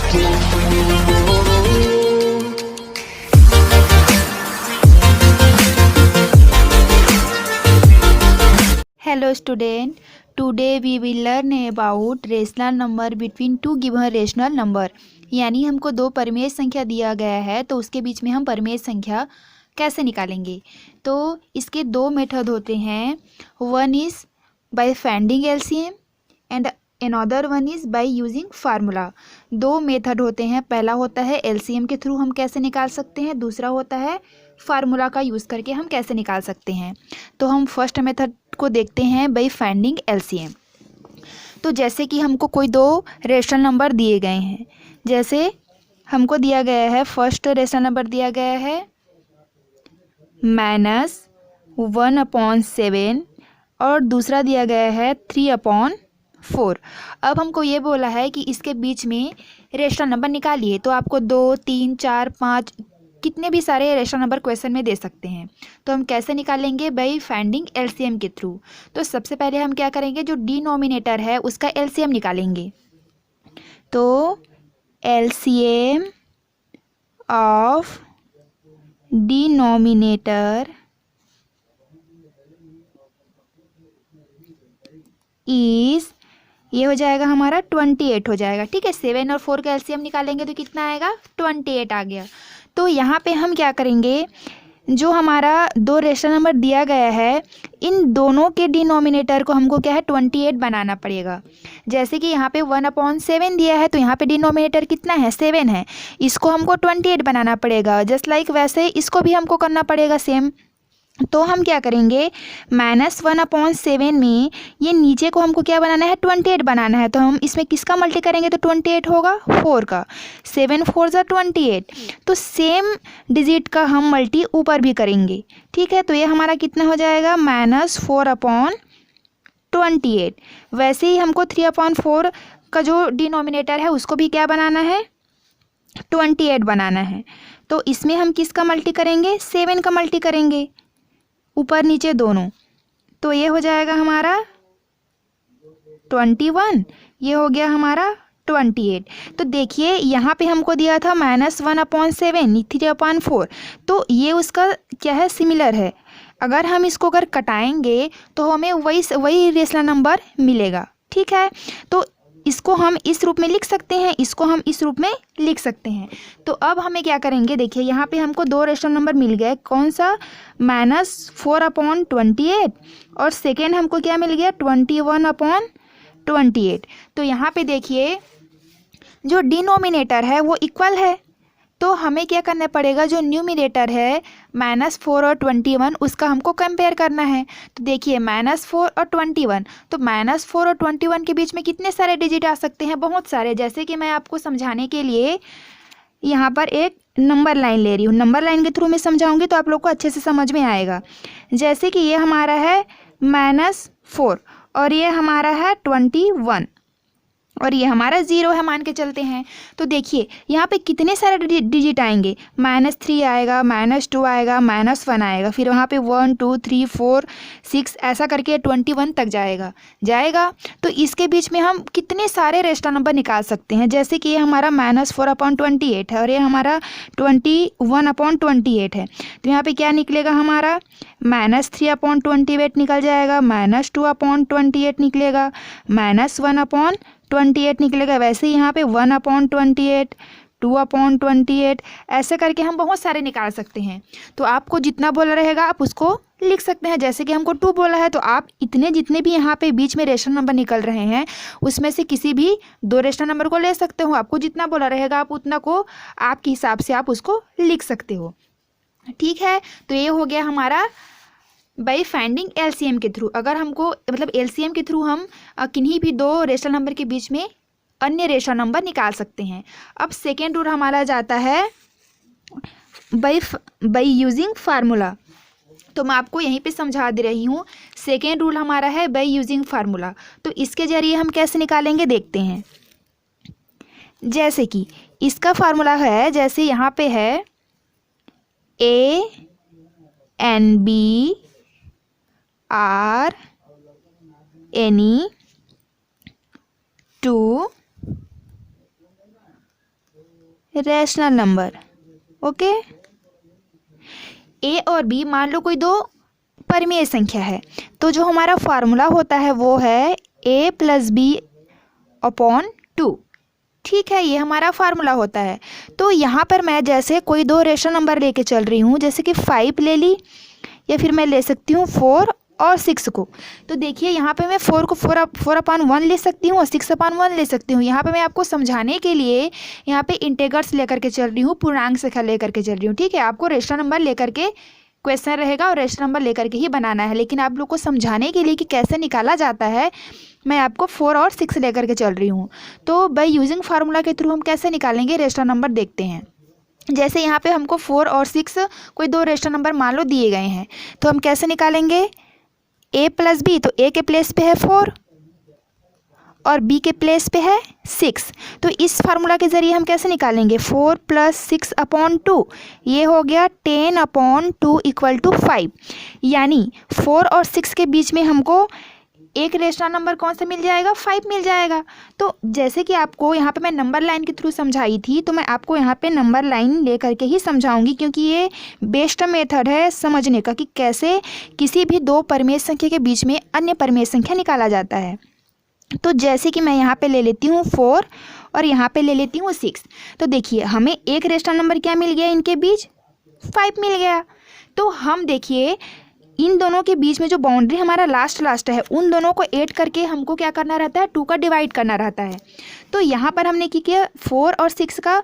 Hello student, today we will learn about rational number between two given rational number। यानी हमको दो परिमेय संख्या दिया गया है तो उसके बीच में हम परिमेय संख्या कैसे निकालेंगे। तो इसके दो मेथड होते हैं, one is by finding LCM and another one is by using formula. दो मेथड होते हैं, पहला होता है एलसीएम के थ्रू हम कैसे निकाल सकते हैं, दूसरा होता है फार्मूला का यूज़ करके हम कैसे निकाल सकते हैं। तो हम फर्स्ट मेथड को देखते हैं बाय फाइंडिंग एलसीएम। तो जैसे कि हमको कोई दो रेशनल नंबर दिए गए हैं, जैसे हमको दिया गया है, फर्स्ट रेशनल नंबर दिया गया है -1/7 और दूसरा दिया गया है 3/4। अब हमको ये बोला है कि इसके बीच में रेशनल नंबर निकालिए, तो आपको 2, 3, 4, 5 कितने भी सारे रेशनल नंबर क्वेश्चन में दे सकते हैं। तो हम कैसे निकालेंगे, बाय फाइंडिंग एलसीएम के थ्रू। तो सबसे पहले हम क्या करेंगे, जो डिनोमिनेटर है उसका एलसीएम निकालेंगे। तो एलसीएम ऑफ डिनोमिनेटर इज, ये हो जाएगा हमारा 28 हो जाएगा। ठीक है, 7 और 4 का एलसीएम निकालेंगे तो कितना आएगा, 28 आ गया। तो यहाँ पे हम क्या करेंगे, जो हमारा दो रेशनल नंबर दिया गया है, इन दोनों के डिनोमिनेटर को हमको क्या है 28 बनाना पड़ेगा। जैसे कि यहाँ पे 1/7 दिया है तो यहाँ पे डिनोमिनेटर कितना है, 7 है, इसको हमको 28 बनाना पड़ेगा। जस्ट लाइक वैसे इसको भी हमको करना पड़ेगा सेम। तो हम क्या करेंगे, -1/7 में ये नीचे को हमको क्या बनाना है, 28 बनाना है। तो हम इसमें किसका मल्टी करेंगे तो 28 होगा, 4 का। 7 4 ज़ा 28, तो सेम डिजिट का हम मल्टी ऊपर भी करेंगे। ठीक है, तो ये हमारा कितना हो जाएगा, -4/28। वैसे ही हमको 3/4 का जो डिनोमिनेटर है उसको भी क्या बनाना है, 28 बनाना है। तो इसमें हम किसका मल्टी करेंगे, 7 का मल्टी करेंगे, ऊपर नीचे दोनों। तो ये हो जाएगा हमारा 21, ये हो गया हमारा 28। तो देखिए यहाँ पे हमको दिया था -1/7 3/4, तो ये उसका क्या है, सिमिलर है। अगर हम इसको अगर कटाएंगे तो हमें वही रेशनल नंबर मिलेगा। ठीक है, तो इसको हम इस रूप में लिख सकते हैं, इसको हम इस रूप में लिख सकते हैं। तो अब हमें क्या करेंगे, देखिए यहाँ पे हमको दो रेशनल नंबर मिल गए, कौन सा, -4/28 और सेकेंड हमको क्या मिल गया, 21/28। तो यहाँ पे देखिए जो डिनोमिनेटर है वो इक्वल है, तो हमें क्या करना पड़ेगा, जो न्यूमिनेटर है -4 और 21 उसका हमको कंपेयर करना है। तो देखिए -4 और 21, तो -4 और 21 के बीच में कितने सारे डिजिट आ सकते हैं, बहुत सारे। जैसे कि मैं आपको समझाने के लिए यहाँ पर एक नंबर लाइन ले रही हूँ, नंबर लाइन के थ्रू मैं समझाऊंगी तो आप लोग को अच्छे से समझ में आएगा। जैसे कि ये हमारा है -4 और ये हमारा है 21 और ये हमारा 0 है, मान के चलते हैं। तो देखिए यहाँ पे कितने सारे डिजिट आएंगे, -3 आएगा, -2 आएगा, -1 आएगा, फिर वहाँ पे 1 2 3 4 6 ऐसा करके 21 तक जाएगा। तो इसके बीच में हम कितने सारे रेशनल नंबर निकाल सकते हैं। जैसे कि ये हमारा -4/28 है और ये हमारा 21/28 है। तो यहाँ पे क्या निकलेगा हमारा, -3/28 निकल जाएगा, -2/28 निकलेगा, -1/28 निकलेगा। वैसे ही यहाँ पे 1/28, 2/28 ऐसे करके हम बहुत सारे निकाल सकते हैं। तो आपको जितना बोला रहेगा आप उसको लिख सकते हैं। जैसे कि हमको 2 बोला है तो आप इतने जितने भी यहाँ पे बीच में रेशनल नंबर निकल रहे हैं उसमें से किसी भी दो रेशनल नंबर को ले सकते हो। आपको जितना बोला रहेगा आप उतना को आपके हिसाब से आप उसको लिख सकते हो। ठीक है, तो ये हो गया हमारा बाई फाइंडिंग एलसीएम के थ्रू। अगर हमको मतलब एलसीएम के थ्रू हम किन्हीं भी दो रेशनल नंबर के बीच में अन्य रेशनल नंबर निकाल सकते हैं। अब सेकेंड रूल हमारा जाता है बाई यूजिंग फार्मूला। तो मैं आपको यहीं पे समझा दे रही हूँ, सेकेंड रूल हमारा है बाई यूजिंग फार्मूला। तो इसके जरिए हम कैसे निकालेंगे देखते हैं। जैसे कि इसका फार्मूला है, जैसे यहाँ पे है A&B are any two rational number. Okay, A और बी मान लो कोई दो परिमेय संख्या है, तो जो हमारा फार्मूला होता है वो है a प्लस बी अपॉन 2। ठीक है, ये हमारा फार्मूला होता है। तो यहाँ पर मैं जैसे कोई दो रेशनल नंबर लेके चल रही हूँ, जैसे कि 5 ले ली, या फिर मैं ले सकती हूँ 4 और 6 को। तो देखिए यहाँ पे मैं 4 को 4/1 ले सकती हूँ और 6/1 ले सकती हूँ। यहाँ पे मैं आपको समझाने के लिए यहाँ पे इंटेगर्स लेकर के चल रही हूँ, पूर्णांक संख्या लेकर के चल रही हूँ। ठीक है, आपको रेशनल नंबर लेकर के क्वेश्चन रहेगा और रेशनल नंबर लेकर के ही बनाना है, लेकिन आप लोग को समझाने के लिए कि कैसे निकाला जाता है मैं आपको 4 और 6 लेकर के चल रही हूँ। तो बाय यूजिंग फार्मूला के थ्रू हम कैसे निकालेंगे रेशनल नंबर देखते हैं। जैसे यहाँ पे हमको 4 और 6 कोई दो रेशनल नंबर मान लो दिए गए हैं, तो हम कैसे निकालेंगे, a प्लस बी, तो a के प्लेस पे है 4 और b के प्लेस पे है 6। तो इस फार्मूला के ज़रिए हम कैसे निकालेंगे, 4 + 6/2, ये हो गया 10/2 = 5। यानी 4 और 6 के बीच में हमको एक रेशनल नंबर कौन सा मिल जाएगा, 5 मिल जाएगा। तो जैसे कि आपको यहाँ पे मैं नंबर लाइन के थ्रू समझाई थी, तो मैं आपको यहाँ पे नंबर लाइन ले करके ही समझाऊंगी, क्योंकि ये बेस्ट मेथड है समझने का कि कैसे किसी भी दो परिमेय संख्या के बीच में अन्य परिमेय संख्या निकाला जाता है। तो जैसे कि मैं यहाँ पे ले लेती हूँ 4 और यहाँ पे ले लेती हूँ 6। तो देखिए हमें एक रेशनल नंबर क्या मिल गया, इनके बीच 5 मिल गया। तो हम देखिए इन दोनों के बीच में जो बाउंड्री हमारा लास्ट है, उन दोनों को ऐड करके हमको क्या करना रहता है, 2 का डिवाइड करना रहता है। तो यहाँ पर हमने क्या किया, 4 और 6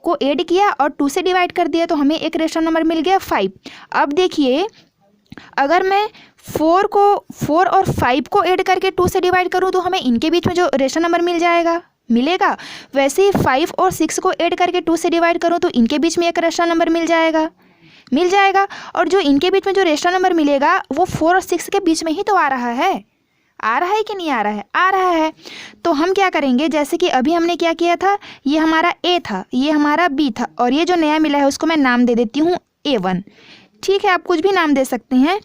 को ऐड किया और 2 से डिवाइड कर दिया, तो हमें एक रेशनल नंबर मिल गया 5। अब देखिए अगर मैं 4 और 5 को ऐड करके 2 से डिवाइड करूँ, तो हमें इनके बीच में जो रेशनल नंबर मिलेगा। वैसे ही 5 और 6 को ऐड करके 2 से डिवाइड करूँ, तो इनके बीच में एक रेशनल नंबर मिल जाएगा। और जो इनके बीच में जो रेशनल नंबर मिलेगा वो 4 और 6 के बीच में ही तो आ रहा है कि नहीं आ रहा है। तो हम क्या करेंगे, जैसे कि अभी हमने क्या किया था, ये हमारा a था, ये हमारा b था, और ये जो नया मिला है उसको मैं नाम दे देती हूँ a1। ठीक है, आप कुछ भी नाम दे सकते हैं।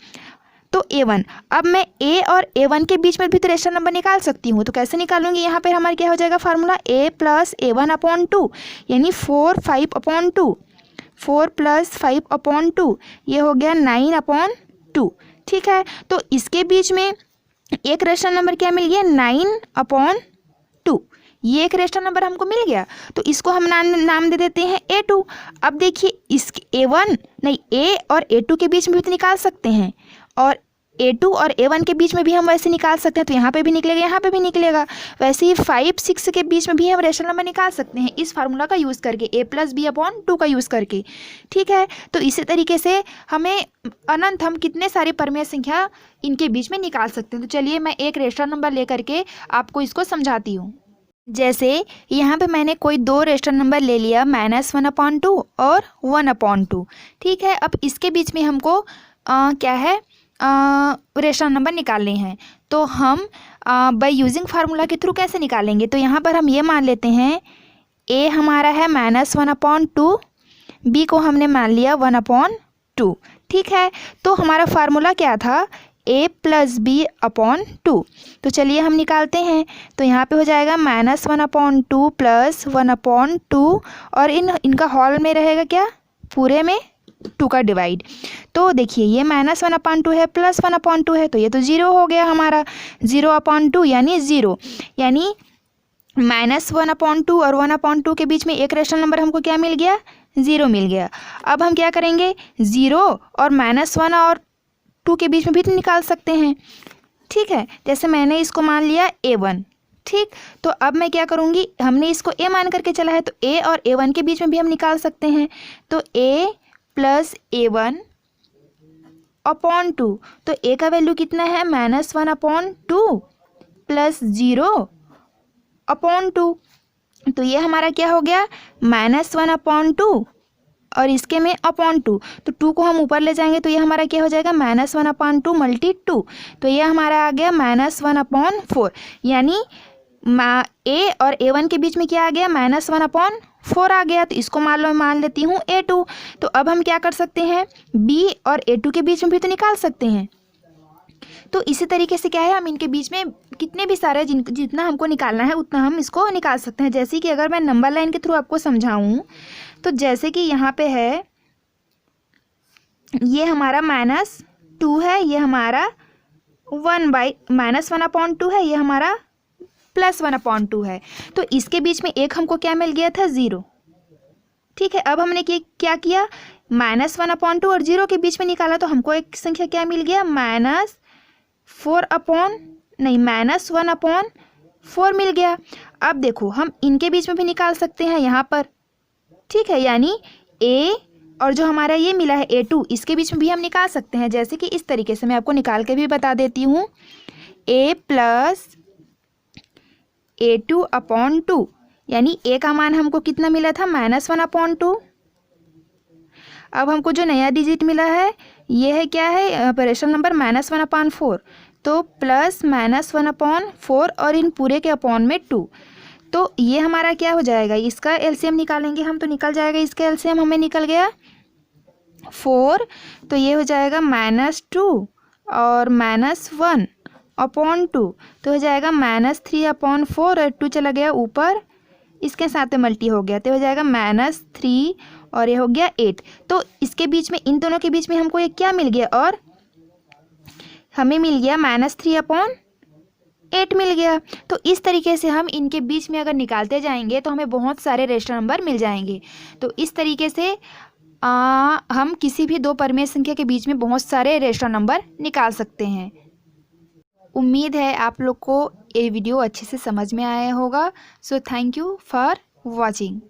तो a1, अब मैं a और a1 के बीच में भी तो रेशनल नंबर निकाल सकती हूँ। तो कैसे निकालूंगी, यहाँ पर हमारा क्या हो जाएगा फार्मूला, a + a1/2, यानी 4 5/2, 4 + 5/2, ये हो गया 9/2। ठीक है, तो इसके बीच में एक रेशनल नंबर क्या मिल गया, 9/2। ये एक रेशनल नंबर हमको मिल गया, तो इसको हम नाम दे देते हैं a2। अब देखिए इस a और a2 के बीच में भी तो निकाल सकते हैं, और a2 और a1 के बीच में भी हम वैसे निकाल सकते हैं। तो यहाँ पे भी निकलेगा, यहाँ पे भी निकलेगा। वैसे ही 5 6 के बीच में भी हम रेशनल नंबर निकाल सकते हैं इस फार्मूला का यूज़ करके, a + b/2 का यूज़ करके। ठीक है, तो इसी तरीके से हम कितने सारे परिमेय संख्या इनके बीच में निकाल सकते हैं। तो चलिए मैं एक रेशनल नंबर लेकर के आपको इसको समझाती हूँ। जैसे यहाँ पे मैंने कोई दो रेशनल नंबर ले लिया, -1/2 और 1/2। ठीक है, अब इसके बीच में हमको क्या है, रेशनल नंबर निकालने हैं। तो हम बाय यूजिंग फार्मूला के थ्रू कैसे निकालेंगे, तो यहाँ पर हम ये मान लेते हैं a हमारा है -1/2, b को हमने मान लिया 1/2। ठीक है, तो हमारा फार्मूला क्या था, a + b/2। तो चलिए हम निकालते हैं। तो यहाँ पे हो जाएगा -1/2 + 1/2, और इनका हॉल में रहेगा क्या, पूरे में 2 का डिवाइड। तो देखिए ये -1/2 है प्लस 1/2 है, तो ये तो 0 हो गया हमारा, 0/2 यानी 0, यानी -1/2 और 1/2 के बीच में एक रेशनल नंबर हमको क्या मिल गया, 0 मिल गया। अब हम क्या करेंगे, 0 और -1 और 2 के बीच में भी निकाल सकते हैं। ठीक है, जैसे मैंने इसको मान लिया a1। ठीक, तो अब मैं क्या करूँगी, हमने इसको a मान करके चला है, तो a और a1 के बीच में भी हम निकाल सकते हैं। तो a + a1/2, तो a का वैल्यू कितना है, -1/2 + 0/2। तो ये हमारा क्या हो गया, -1/2 और इसके में (/2), तो 2 को हम ऊपर ले जाएंगे तो ये हमारा क्या हो जाएगा, -1/2 × 2, तो ये हमारा आ गया -1/4। यानी a और a1 के बीच में क्या आ गया, -1/4 आ गया। तो इसको मान लेती हूँ a2। तो अब हम क्या कर सकते हैं, b और a2 के बीच में भी तो निकाल सकते हैं। तो इसी तरीके से क्या है, हम इनके बीच में कितने भी सारे जितना हमको निकालना है उतना हम इसको निकाल सकते हैं। जैसे कि अगर मैं नंबर लाइन के थ्रू आपको समझाऊं, तो जैसे कि यहाँ पे है, ये हमारा -2 है, ये हमारा -1/2 है, ये हमारा +1/2 है। तो इसके बीच में एक हमको क्या मिल गया था, 0। ठीक है, अब हमने क्या किया, -1/2 और 0 के बीच में निकाला, तो हमको एक संख्या क्या मिल गया, -1/4 मिल गया। अब देखो हम इनके बीच में भी निकाल सकते हैं यहाँ पर। ठीक है, यानी a और जो हमारा ये मिला है a2, इसके बीच में भी हम निकाल सकते हैं। जैसे कि इस तरीके से मैं आपको निकाल के भी बता देती हूँ, a + a2/2, यानी a का मान हमको कितना मिला था, -1/2। अब हमको जो नया डिजिट मिला है ये है, क्या है, रेशनल नंबर -1/4, तो प्लस -1/4 और इन पूरे के अपॉन में 2। तो ये हमारा क्या हो जाएगा, इसका एलसीएम निकालेंगे हम तो निकल जाएगा, इसका एलसीएम हमें निकल गया 4, तो ये हो जाएगा -2 और -1/2, तो हो जाएगा -3/4 और 2 चला गया ऊपर, इसके साथ में मल्टी हो गया, तो हो जाएगा -3 और ये हो गया 8। तो इसके बीच में, इन दोनों के बीच में हमको ये क्या मिल गया, और हमें मिल गया -3/8 मिल गया। तो इस तरीके से हम इनके बीच में अगर निकालते जाएंगे तो हमें बहुत सारे रेशनल नंबर मिल जाएंगे। तो इस तरीके से हम किसी भी दो परिमेय संख्या के बीच में बहुत सारे रेशनल नंबर निकाल सकते हैं। उम्मीद है आप लोग को ये वीडियो अच्छे से समझ में आया होगा। So thank you for watching.